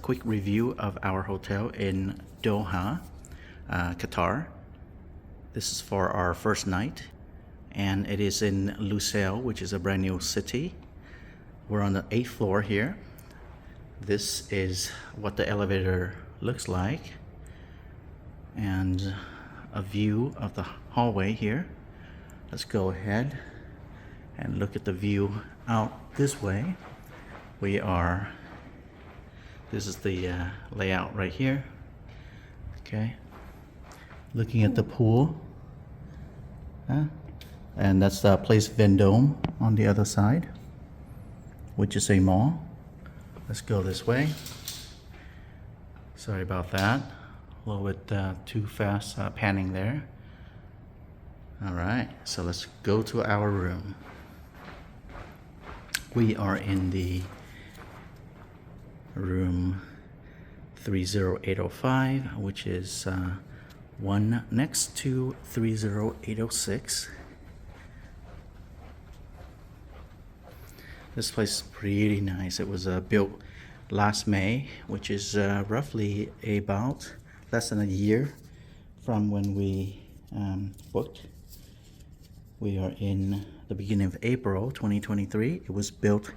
quick review of our hotel in Doha, Qatar. This is for our first night, and it is in Lusail, which is a brand new city. We're on the 8th floor here. This is what the elevator looks like, and a view of the hallway here. Let's go ahead and look at the view out this way. This is the layout right here. Okay, looking at the pool, and that's the Place Vendome on the other side, which is a mall. Let's go this way. Sorry about that, a little bit too fast panning there. All right, so let's go to our room. We are in the room 30805, which is one next to 30806. This place is pretty nice. It was built last May, which is roughly about less than a year from when we booked. We are in the beginning of April 2023. It was built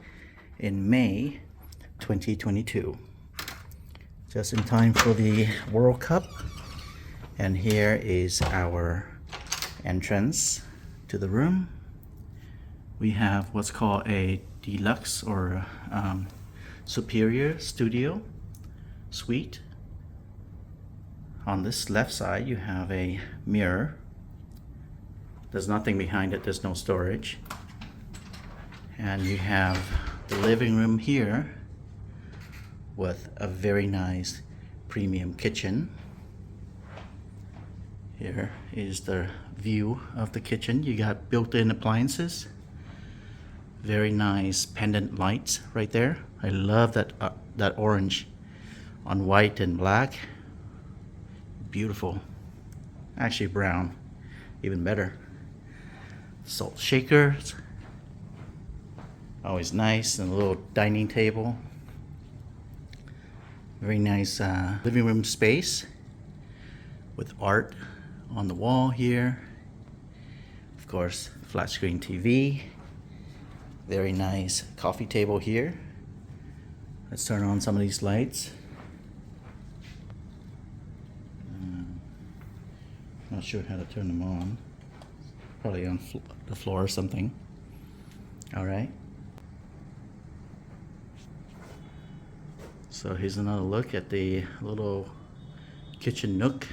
in May 2022, just in time for the World Cup. And here is our entrance to the room. We have what's called a Deluxe or Superior Studio Suite. On this left side you have a mirror. There's nothing behind it, there's no storage. And you have the living room here with a very nice premium kitchen. Here is the view of the kitchen. You got built-in appliances. Very nice pendant lights right there. I love that orange on white and black. Beautiful. Actually brown, even better. Salt shakers, always nice, and a little dining table. Very nice living room space with art on the wall here. Of course, flat screen TV. Very nice coffee table here. Let's turn on some of these lights. Not sure how to turn them on. Probably on the floor or something. All right. So here's another look at the little kitchen nook.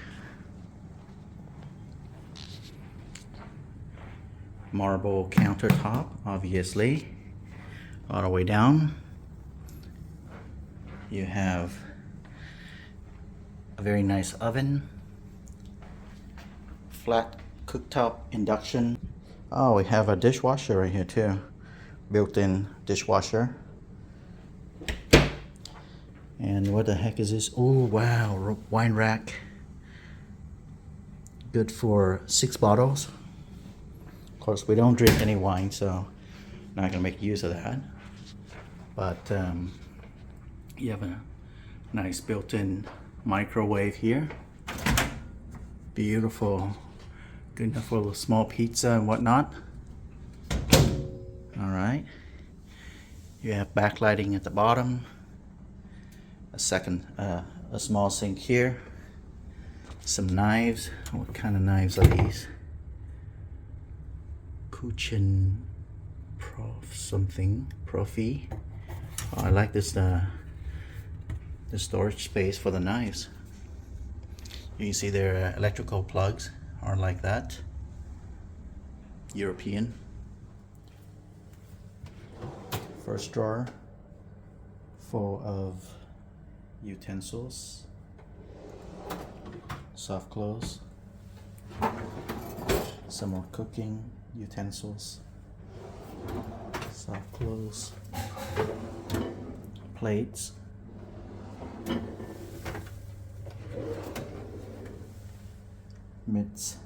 Marble countertop, obviously, all the way down. You have a very nice oven, flat cooktop induction. Oh, we have a dishwasher right here too, built-in dishwasher. And what the heck is this? Oh wow, wine rack. Good for 6 bottles. Of course, we don't drink any wine, so not gonna make use of that. But you have a nice built-in microwave here. Beautiful, good enough for a small pizza and whatnot. All right, you have backlighting at the bottom. A small sink here. Some knives. What kind of knives are these? Kuchen Profi. Oh, I like this the storage space for the knives. You can see their electrical plugs are like that. European. First drawer full of utensils, soft clothes, some more cooking utensils, soft clothes, plates, mitts,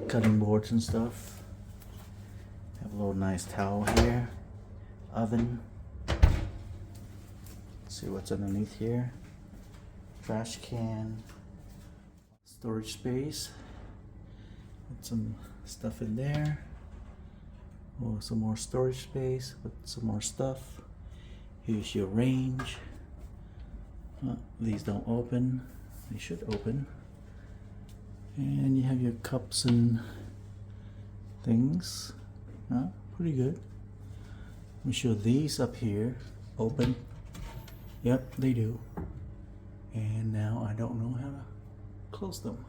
cutting boards and stuff. Have a little nice towel here, oven, See what's underneath here. Trash can, storage space. Put some stuff in there. Oh, some more storage space. Put some more stuff. Here's your range. These don't open. They should open. And you have your cups and things. Pretty good. Let me show these up here. Open. Yep, they do. And now I don't know how to close them.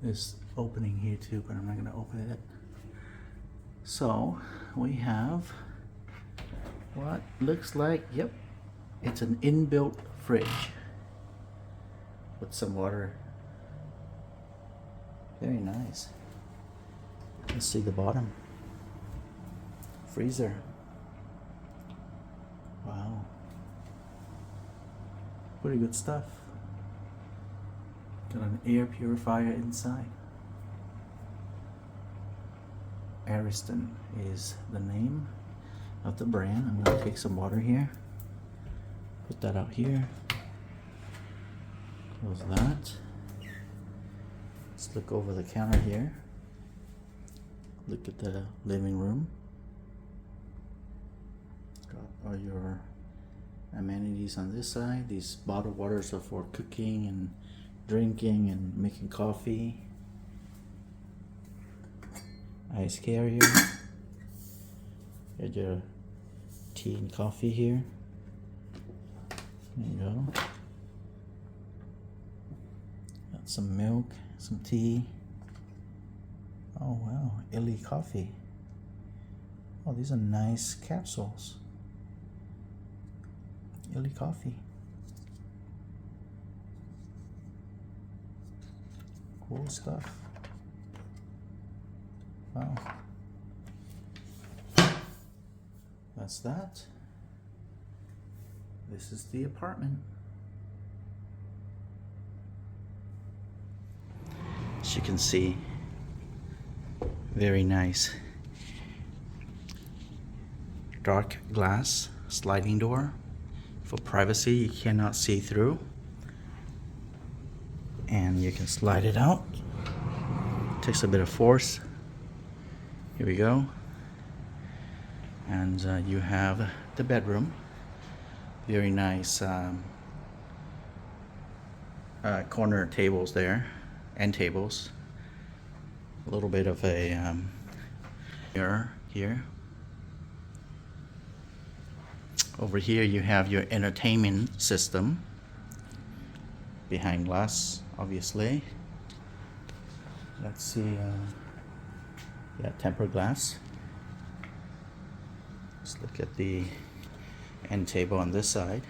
There's opening here too, but I'm not gonna open it. So we have what looks like, yep, it's an inbuilt fridge with some water. Very nice. Let's see the bottom. Freezer. Wow. Pretty good stuff. Got an air purifier inside. Ariston is the name of the brand. I'm going to take some water here. Put that out here. Close that. Let's look over the counter here. Look at the living room. Got all your amenities on this side. These bottled waters are for cooking and drinking and making coffee. Ice carrier. Got your tea and coffee here. There you go. Got some milk, some tea. Oh wow, Illy coffee. Oh, these are nice capsules. Illy coffee. Cool stuff. Wow. That's that. This is the apartment. As you can see, very nice. Dark glass sliding door. For privacy, you cannot see through. And you can slide it out. Takes a bit of force. Here we go. And you have the bedroom. Very nice corner tables there, end tables. A little bit of a mirror here. Over here you have your entertainment system. Behind glass, obviously. Let's see, yeah, tempered glass. Let's look at the end table on this side.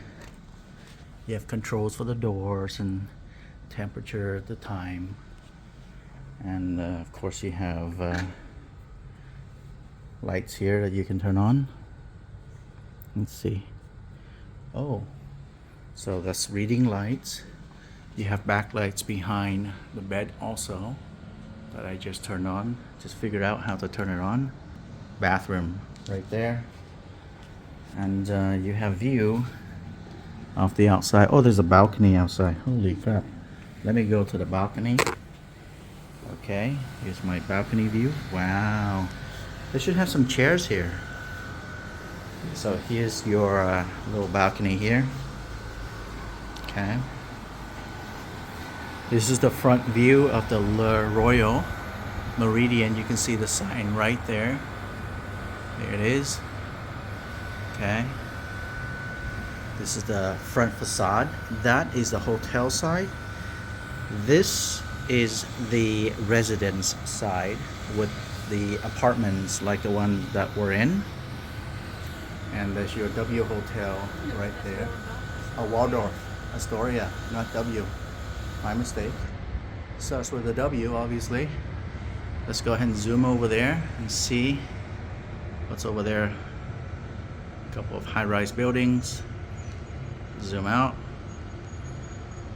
You have controls for the doors and temperature, the time, and of course you have lights here that you can turn on. Let's see. Oh, so that's reading lights. You have backlights behind the bed also that I just turned on. Just figured out how to turn it on. Bathroom right there. And you have view of the outside. Oh, there's a balcony outside. Holy crap. Let me go to the balcony. Okay, here's my balcony view. Wow. They should have some chairs here. So here's your little balcony here. Okay. This is the front view of the Royal Méridien. You can see the sign right there. There it is. Okay. This is the front facade. That is the hotel side. This is the residence side with the apartments like the one that we're in. And there's your W Hotel right there. Oh, Waldorf Astoria, not W. My mistake. Starts with a W, obviously. Let's go ahead and zoom over there and see what's over there. A couple of high-rise buildings. Zoom out.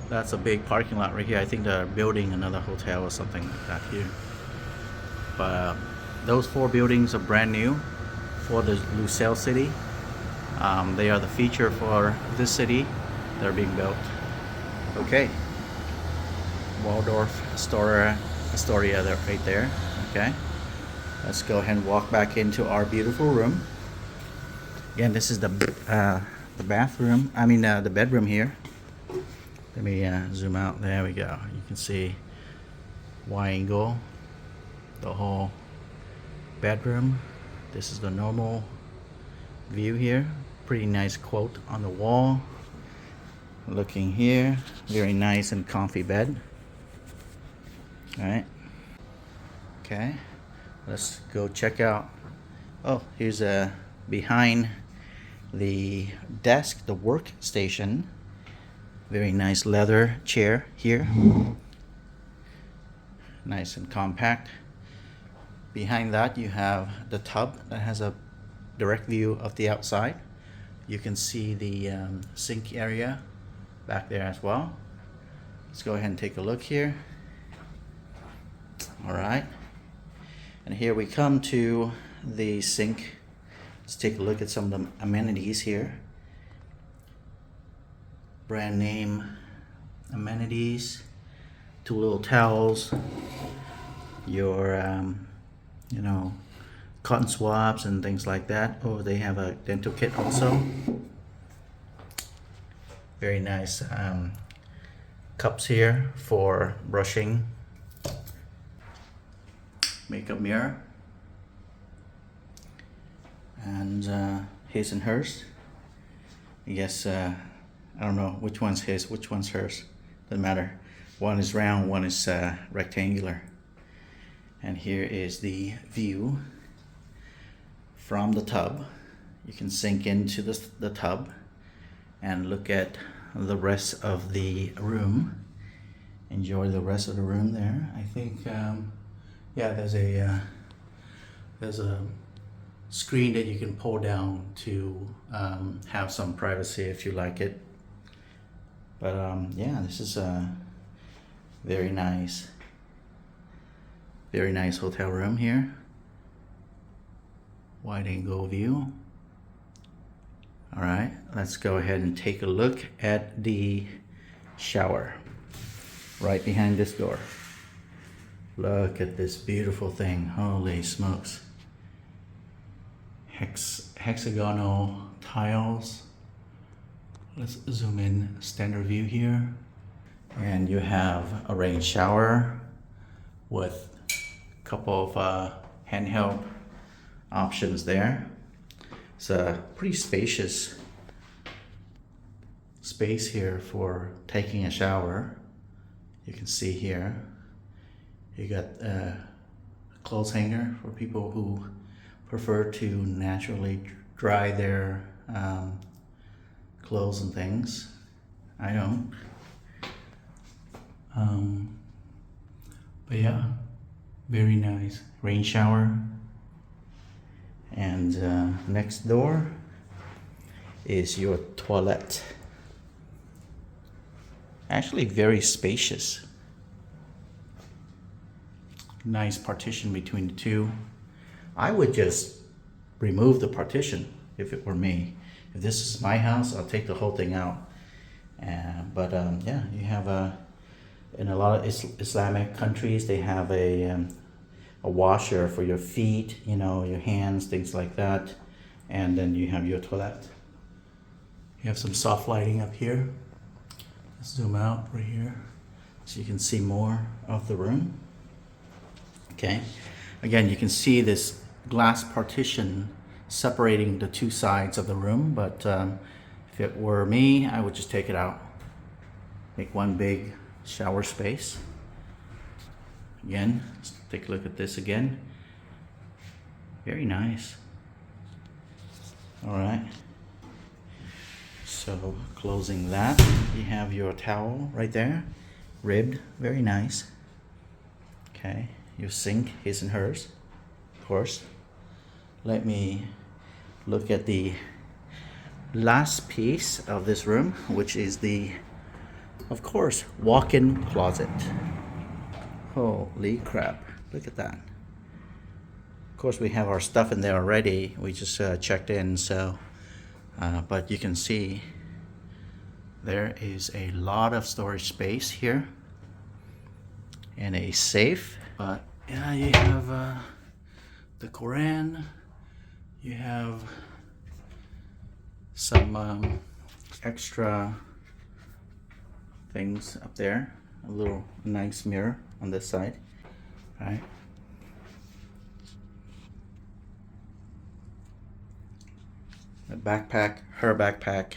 That's a big parking lot right here. I think they're building another hotel or something like that here. But those 4 buildings are brand new for the Lusail city. They are the feature for this city. They're being built. Okay, Waldorf Astoria, they're right there. Okay, let's go ahead and walk back into our beautiful room. Again, this is the bathroom. I mean the bedroom here. Let me zoom out. There we go. You can see wide angle, the whole bedroom. This is the normal view here. Pretty nice quote on the wall. Looking here, very nice and comfy bed. All right. Okay, let's go check out. Oh, here's behind the desk, the workstation. Very nice leather chair here. Nice and compact. Behind that you have the tub that has a direct view of the outside. You can see the sink area back there as well. Let's go ahead and take a look here. All right, and here we come to the sink. Let's take a look at some of the amenities here. Brand name amenities, 2 little towels, your you know, cotton swabs and things like that. Oh, they have a dental kit also. Very nice cups here for brushing. Makeup mirror. And his and hers. I guess I don't know which one's his, which one's hers. Doesn't matter. One is round, one is rectangular. And here is the view from the tub. You can sink into the tub and look at the rest of the room. Enjoy the rest of the room there. I think, yeah, there's a screen that you can pull down to have some privacy if you like it. But yeah, this is a very nice hotel room here. Wide angle view. All right, let's go ahead and take a look at the shower right behind this door. Look at this beautiful thing. Holy smokes. Hexagonal tiles. Let's zoom in, standard view here. And you have a rain shower with a couple of handheld options there. It's a pretty spacious space here for taking a shower. You can see here, you got a clothes hanger for people who prefer to naturally dry their clothes and things. I don't. But yeah, very nice rain shower. And next door is your toilet. Actually very spacious. Nice partition between the two. I would just remove the partition if it were me. If this is my house, I'll take the whole thing out. But yeah, you have in a lot of Islamic countries, they have a washer for your feet, you know, your hands, things like that. And then you have your toilet. You have some soft lighting up here. Let's zoom out right here so you can see more of the room. Okay, again, you can see this glass partition separating the two sides of the room, but if it were me, I would just take it out. Make one big shower space. Again, let's take a look at this again. Very nice. All right. So closing that, you have your towel right there, ribbed, very nice. Okay, your sink, his and hers, of course. Let me look at the last piece of this room, which is the, of course, walk-in closet. Holy crap, look at that. Of course, we have our stuff in there already. We just checked in, so but you can see there is a lot of storage space here and a safe. But yeah, you have the Quran, you have some extra things up there, a little nice mirror on this side, right? The backpack, her backpack,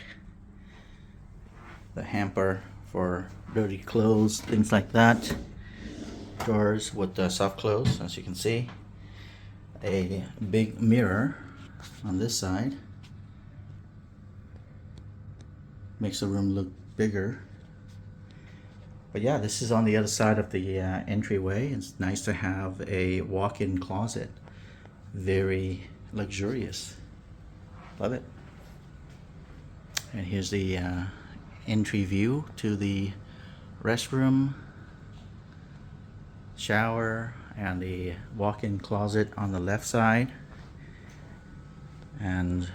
the hamper for dirty clothes, things like that. Drawers with the soft clothes, as you can see. A big mirror on this side. Makes the room look bigger. But yeah, this is on the other side of the entryway. It's nice to have a walk-in closet. Very luxurious. Love it. And here's the entry view to the restroom, shower, and the walk-in closet on the left side, and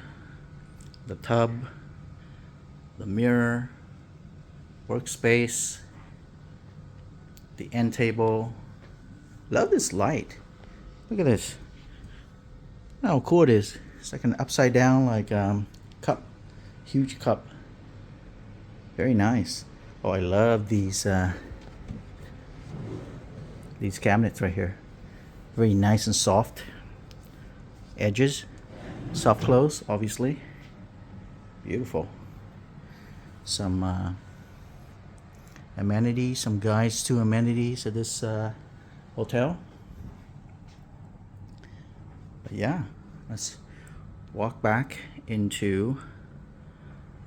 the tub, the mirror, workspace, the end table. Love this light. Look at this. How cool it is. It's like an upside down cup, huge cup. Very nice. Oh, I love these cabinets right here. Very nice and soft edges, soft close, obviously. Beautiful. Some amenities, some guides to amenities at this hotel. But yeah, let's walk back into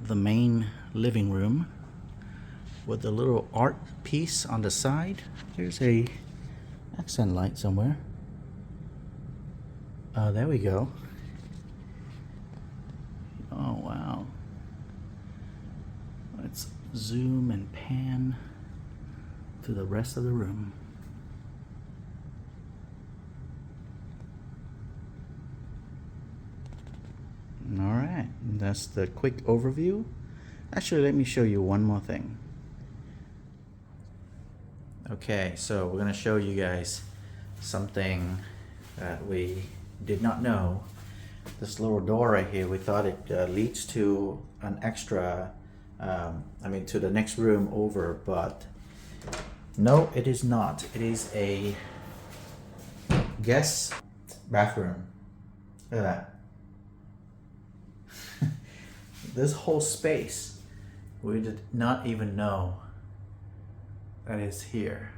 the main living room with a little art piece on the side. There's a accent light somewhere. There we go. Oh wow. Let's zoom and pan to the rest of the room. All right, that's the quick overview. Actually, let me show you one more thing. Okay, so we're gonna show you guys something that we did not know. This little door right here, we thought it leads to an extra, to the next room over, but no, it is not. It is a guest bathroom. Look at that. This whole space, we did not even know that is here.